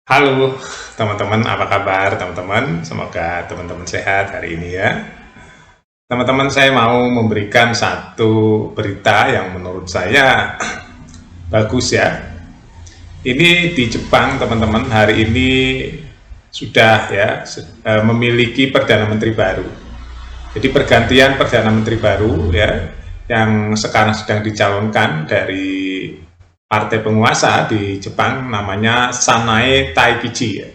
Halo teman-teman, apa kabar teman-teman? Semoga teman-teman sehat hari ini ya. Teman-teman, saya mau memberikan satu berita yang menurut saya bagus ya. Ini di Jepang teman-teman, hari ini sudah ya memiliki Perdana Menteri baru. Jadi pergantian Perdana Menteri baru ya, yang sekarang sedang dicalonkan dari partai penguasa di Jepang, namanya Sanae Taikichi ya.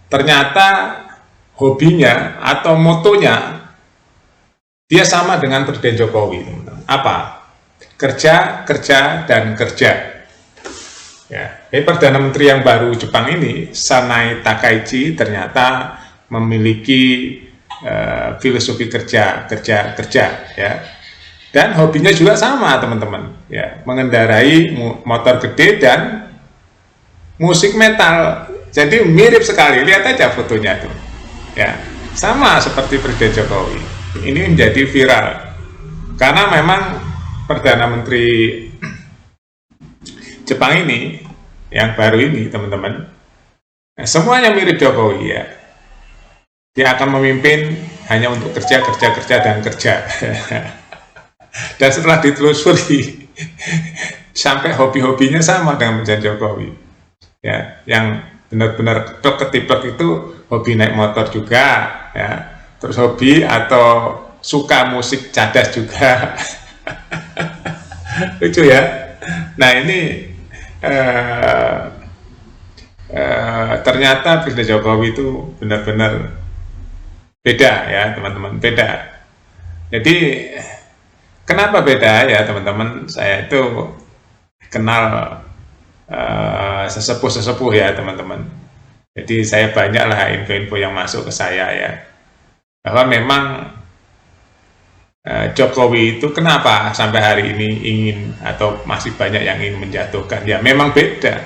Ternyata hobinya atau motonya dia sama dengan Presiden Jokowi, teman-teman. Apa? Kerja, kerja, dan kerja. Ya, Perdana Menteri yang baru Jepang ini, Sanae Takaichi, ternyata memiliki filosofi kerja, kerja, kerja, ya. Dan hobinya juga sama, teman-teman. Ya, mengendarai motor gede dan musik metal. Jadi mirip sekali, lihat aja fotonya tuh. Ya, sama seperti Presiden Jokowi. Ini menjadi viral karena memang Perdana Menteri Jepang ini yang baru ini, teman-teman, semuanya mirip Jokowi ya. Dia akan memimpin hanya untuk kerja, kerja, kerja, dan kerja. Dan setelah ditelusuri, sampai hobi-hobinya sama dengan Presiden Jokowi. Ya, yang benar-benar ketiplek itu hobi naik motor juga, ya. Terus hobi atau suka musik cadas juga. Lucu ya. Nah ini ternyata Presiden Jokowi itu benar-benar beda ya teman-teman, beda. Jadi kenapa beda ya teman-teman? Saya itu kenal sesepuh-sesepuh ya teman-teman. Jadi saya banyaklah info-info yang masuk ke saya ya, bahwa memang Jokowi itu kenapa sampai hari ini ingin atau masih banyak yang ingin menjatuhkan. Ya memang beda.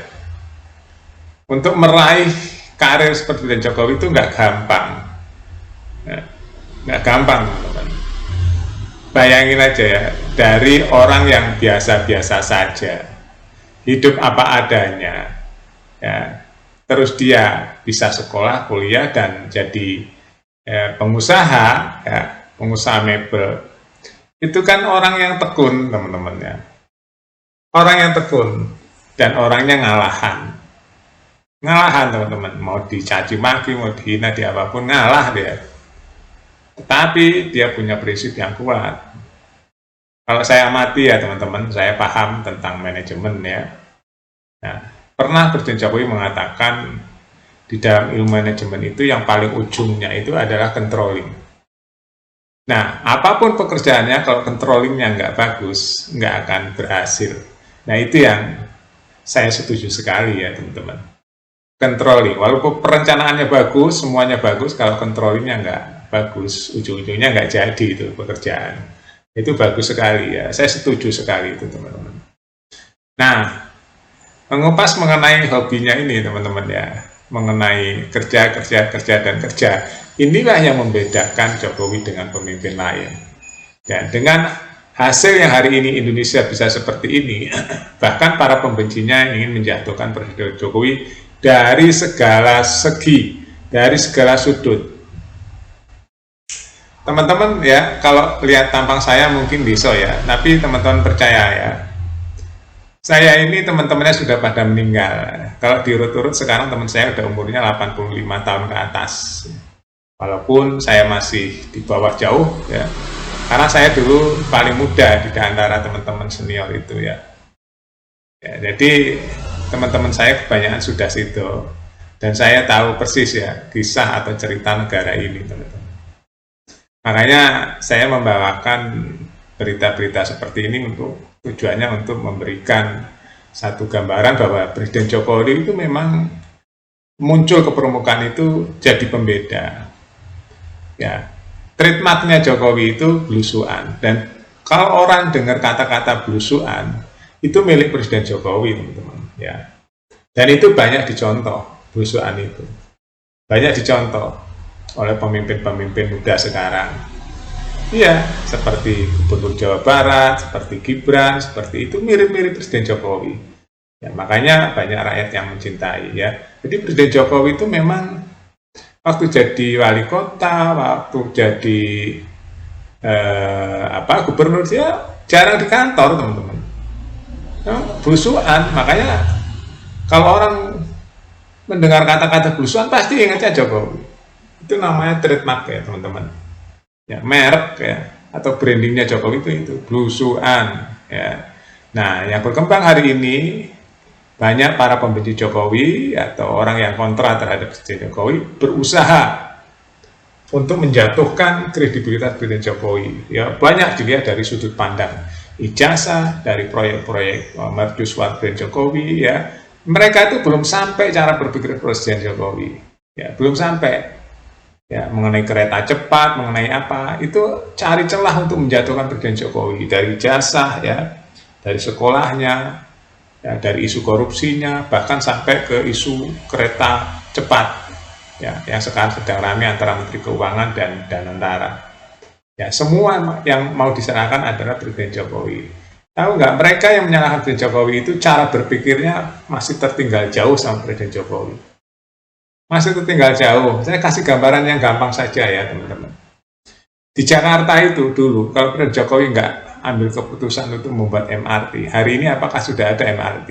Untuk meraih karir seperti Presiden Jokowi itu nggak gampang, nggak gampang teman-teman. Bayangin aja ya, dari orang yang biasa-biasa saja, hidup apa adanya, ya, terus dia bisa sekolah, kuliah, dan jadi pengusaha, ya, pengusaha mebel. Itu kan orang yang tekun, teman-teman ya. Orang yang tekun dan orangnya ngalahan. Ngalahan, teman-teman. Mau dicaci maki, mau dihina, di apapun ngalah dia. Tetapi dia punya prinsip yang kuat. Kalau saya amati ya teman-teman, saya paham tentang manajemen ya. Nah, pernah Presiden Jokowi mengatakan di dalam ilmu manajemen itu yang paling ujungnya itu adalah controlling. Nah, apapun pekerjaannya kalau controllingnya nggak bagus, nggak akan berhasil. Nah, itu yang saya setuju sekali ya teman-teman. Controlling, walaupun perencanaannya bagus, semuanya bagus, kalau controllingnya nggak bagus, ujung-ujungnya nggak jadi itu pekerjaan. Itu bagus sekali ya, saya setuju sekali itu teman-teman. Nah, mengupas mengenai hobinya ini teman-teman ya, mengenai kerja, kerja, kerja, dan kerja, inilah yang membedakan Jokowi dengan pemimpin lain. Dan dengan hasil yang hari ini Indonesia bisa seperti ini, bahkan para pembencinya ingin menjatuhkan Presiden Jokowi dari segala segi, dari segala sudut. Teman-teman ya, kalau lihat tampang saya mungkin bisa ya, tapi teman-teman percaya ya, saya ini teman-temannya sudah pada meninggal. Kalau diurut-urut sekarang teman saya udah umurnya 85 tahun ke atas. Walaupun saya masih di bawah jauh ya, karena saya dulu paling muda di antara teman-teman senior itu ya. Ya, jadi teman-teman saya kebanyakan sudah situ, dan saya tahu persis ya kisah atau cerita negara ini teman-teman. Makanya saya membawakan berita-berita seperti ini untuk tujuannya untuk memberikan satu gambaran bahwa Presiden Jokowi itu memang muncul ke permukaan itu jadi pembeda. Ya, trademarknya Jokowi itu blusuan, dan kalau orang dengar kata-kata blusuan itu milik Presiden Jokowi teman-teman ya. Dan itu banyak dicontoh, blusuan itu banyak dicontoh oleh pemimpin-pemimpin muda sekarang. Iya, seperti Gubernur Jawa Barat, seperti Gibran, seperti itu mirip-mirip Presiden Jokowi. Ya, makanya banyak rakyat yang mencintai ya. Jadi Presiden Jokowi itu memang waktu jadi wali kota, waktu jadi gubernur, dia jarang di kantor, teman-teman. Belusuan, makanya kalau orang mendengar kata-kata belusuan pasti ingatnya Jokowi. Itu namanya trademark ya, teman-teman. Ya, merek ya, atau brandingnya Jokowi itu belusuan ya. Nah, yang berkembang hari ini banyak para pembenci Jokowi atau orang yang kontra terhadap Presiden Jokowi berusaha untuk menjatuhkan kredibilitas Presiden Jokowi. Ya, banyak dilihat dari sudut pandang ijazah, dari proyek-proyek mercusuar Presiden Jokowi ya. Mereka itu belum sampai cara berpikir Presiden Jokowi. Ya, belum sampai. Ya, mengenai kereta cepat, mengenai apa, itu cari celah untuk menjatuhkan Presiden Jokowi dari ijazah ya, dari sekolahnya, ya, dari isu korupsinya, bahkan sampai ke isu kereta cepat ya, yang sekarang sedang ramai antara Menteri Keuangan dan Danantara ya. Semua yang mau diserahkan adalah Presiden Jokowi. Tahu nggak, mereka yang menyalahkan Presiden Jokowi itu cara berpikirnya masih tertinggal jauh sama Presiden Jokowi, masih tertinggal jauh. Saya kasih gambaran yang gampang saja ya, teman-teman. Di Jakarta itu dulu, kalau Presiden Jokowi nggak ambil keputusan untuk membuat MRT, hari ini apakah sudah ada MRT?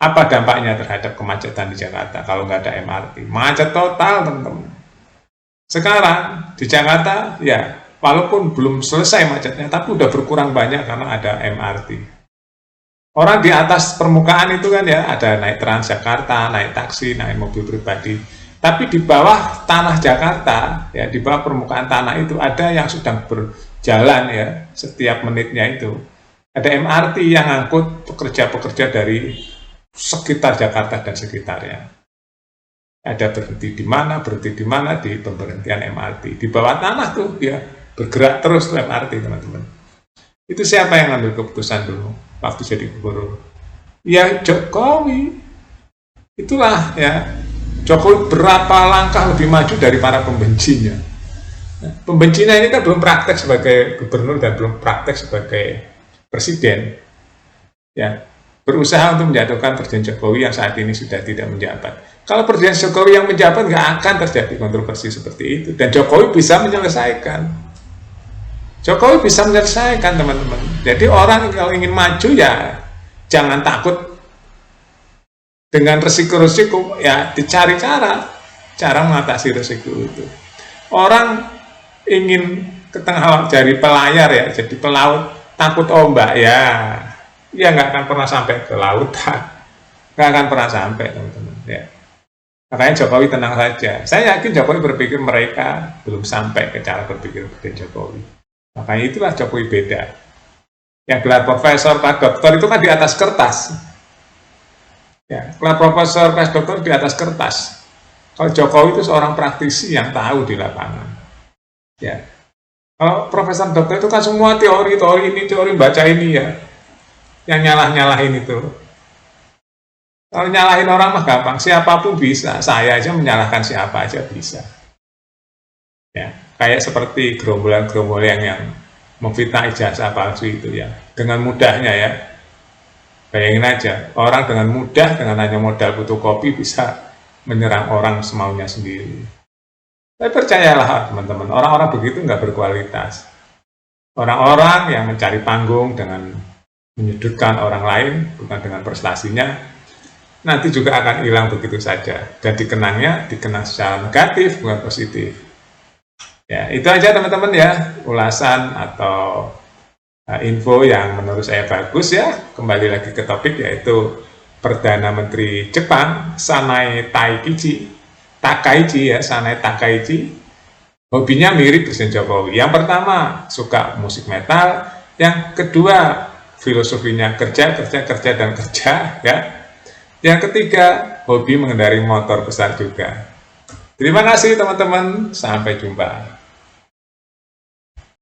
Apa dampaknya terhadap kemacetan di Jakarta kalau nggak ada MRT? Macet total, teman-teman. Sekarang di Jakarta, ya walaupun belum selesai macetnya, tapi udah berkurang banyak karena ada MRT. Orang di atas permukaan itu kan ya, ada naik Transjakarta, naik taksi, naik mobil pribadi. Tapi di bawah tanah Jakarta, ya di bawah permukaan tanah itu ada yang sedang berjalan ya, setiap menitnya itu. Ada MRT yang angkut pekerja-pekerja dari sekitar Jakarta dan sekitarnya. Ada berhenti di mana di pemberhentian MRT. Di bawah tanah tuh ya, bergerak terus tuh MRT, teman-teman. Itu siapa yang ngambil keputusan dulu waktu jadi gubernur? Ya Jokowi. Itulah ya, Jokowi berapa langkah lebih maju dari para pembencinya. Nah, pembencinya ini kan belum praktek sebagai gubernur dan belum praktek sebagai presiden. Ya, berusaha untuk menjatuhkan Presiden Jokowi yang saat ini sudah tidak menjabat. Kalau Presiden Jokowi yang menjabat, nggak akan terjadi kontroversi seperti itu. Dan Jokowi bisa menyelesaikan. Jokowi bisa menyelesaikan, teman-teman. Jadi orang kalau ingin maju ya jangan takut dengan resiko-resiko, ya dicari cara mengatasi resiko itu. Orang ingin ke tengah laut jadi pelayar ya, jadi pelaut, takut ombak ya nggak akan pernah sampai ke lautan, nggak akan pernah sampai, teman-teman ya. Makanya Jokowi tenang saja. Saya yakin Jokowi berpikir mereka belum sampai ke cara berpikir Presiden Jokowi. Makanya itulah Jokowi beda. Yang gelar profesor, pak doktor itu kan di atas kertas. Ya, gelar profesor, pak doktor di atas kertas. Kalau Jokowi itu seorang praktisi yang tahu di lapangan. Ya, kalau profesor doktor itu kan semua teori ini, teori baca ini ya, yang nyalah-nyalahin itu. Kalau nyalahin orang mah gampang, siapapun bisa. Saya aja menyalahkan siapa aja bisa. Ya, kayak seperti gerombolan-gerombolan yang memfitnah ijazah palsu itu ya, dengan mudahnya ya. Bayangin aja, orang dengan mudah, dengan hanya modal fotokopi bisa menyerang orang semaunya sendiri. Tapi percayalah teman-teman, orang-orang begitu nggak berkualitas. Orang-orang yang mencari panggung dengan menyudutkan orang lain, bukan dengan prestasinya, nanti juga akan hilang begitu saja. Dan dikenang secara negatif, bukan positif. Ya, itu aja teman-teman ya, ulasan atau info yang menurut saya bagus ya. Kembali lagi ke topik, yaitu Perdana Menteri Jepang Sanae Takaichi ya, Sanae Takaichi. Hobinya mirip Presiden Jokowi. Yang pertama suka musik metal, yang kedua filosofinya kerja ya. Yang ketiga hobi mengendarai motor besar juga. Terima kasih teman-teman, sampai jumpa.